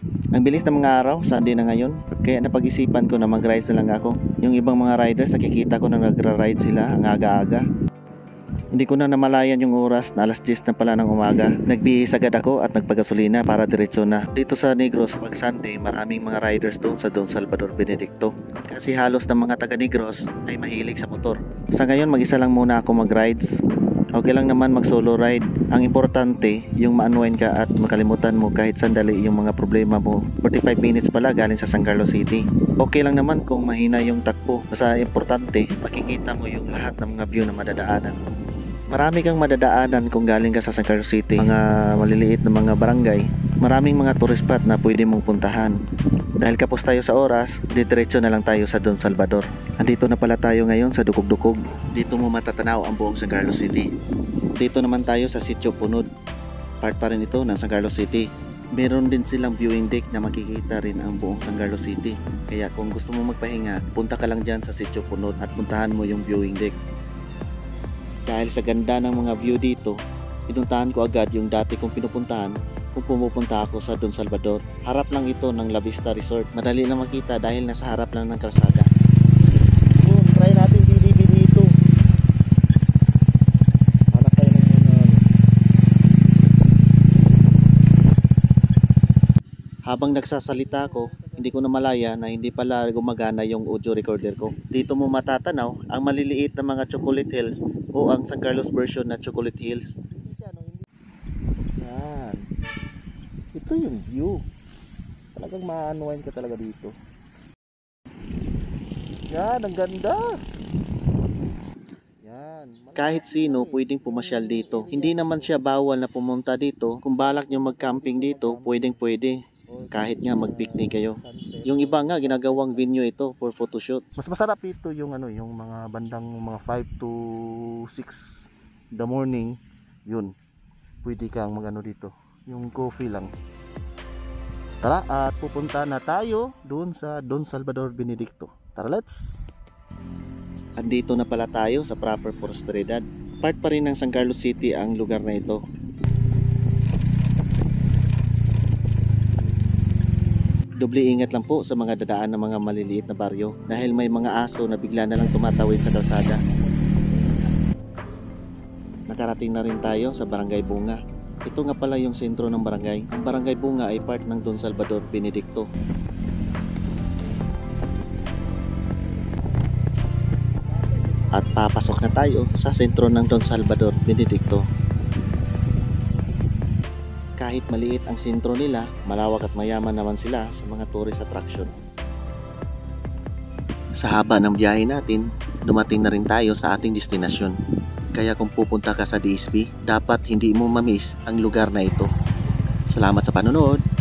Ang bilis ng mga araw, Sunday na ngayon. Kaya napag-isipan ko na mag-rides na lang ako. Yung ibang mga riders, nakikita ko na nagra-ride sila ang aga-aga. Hindi ko na namalayan yung oras na alas 10 na pala ng umaga. Nagbihis agad ako at nagpagasolina para diretso na. Dito sa Negros, pag Sunday, maraming mga riders doon sa Don Salvador Benedicto. Kasi halos ng mga taga Negros ay mahilig sa motor. Sa ngayon, mag-isa lang muna ako mag-rides. Okay lang naman mag solo ride. Ang importante, yung ma-unwind ka at makalimutan mo kahit sandali yung mga problema mo. 45 minutes pala galing sa San Carlos City. Okay lang naman kung mahina yung takbo. Basta importante, makikita mo yung lahat ng mga view na madadaanan. Marami kang madadaanan kung galing ka sa San Carlos City. Mga maliliit na mga barangay. Maraming mga tourist spot na pwede mong puntahan. Dahil kapos tayo sa oras, diretso na lang tayo sa Don Salvador. Andito na pala tayo ngayon sa Dukog-Dukog. Dito mo matatanaw ang buong San Carlos City. Dito naman tayo sa Sitio Punod. Part pa rin ito ng San Carlos City. Meron din silang viewing deck na makikita rin ang buong San Carlos City. Kaya kung gusto mo magpahinga, punta ka lang dyan sa Sitio Punod at puntahan mo yung viewing deck. Dahil sa ganda ng mga view dito, pinuntahan ko agad yung dati kong pinupuntahan kung pumupunta ako sa Don Salvador. Harap lang ito ng La Vista Resort. Madali lang makita dahil nasa harap lang ng kalsada. Try natin si DB dito. Hanap tayo ng Habang nagsasalita ko, hindi ko namalaya na hindi pala gumagana yung audio recorder ko. Dito mo matatanaw ang maliliit na mga Chocolate Hills o ang San Carlos version na Chocolate Hills. Yan. Ito yung view. Talagang ma-unwind ka talaga dito. Yan, ang ganda. Yan. Kahit sino pwedeng pumasyal dito. Hindi naman siya bawal na pumunta dito. Kung balak nyo mag-camping dito, pwedeng. Kahit nga mag-picnic kayo. Yung iba nga ginagawang venue ito for photoshoot. Mas masarap ito yung yung mga bandang mga 5 to 6 the morning. Yun. Pwede kang magano dito. Yung coffee lang. Tara at pupunta na tayo doon sa Don Salvador Benedicto. Tara, let's. Andito na pala tayo sa proper Prosperidad. Part pa rin ng San Carlos City ang lugar na ito. Doble ingat lang po sa mga dadaan ng mga maliliit na baryo dahil may mga aso na bigla na lang tumatawid sa kalsada. Nakarating na rin tayo sa Barangay Bunga. Ito nga pala yung sentro ng barangay. Ang Barangay Bunga ay part ng Don Salvador Benedicto. At papasok na tayo sa sentro ng Don Salvador Benedicto. Kahit maliit ang sentro nila, malawak at mayaman naman sila sa mga tourist attraction. Sa haba ng biyahe natin, dumating na rin tayo sa ating destinasyon. Kaya kung pupunta ka sa DSP, dapat hindi mo ma-miss ang lugar na ito. Salamat sa panonood!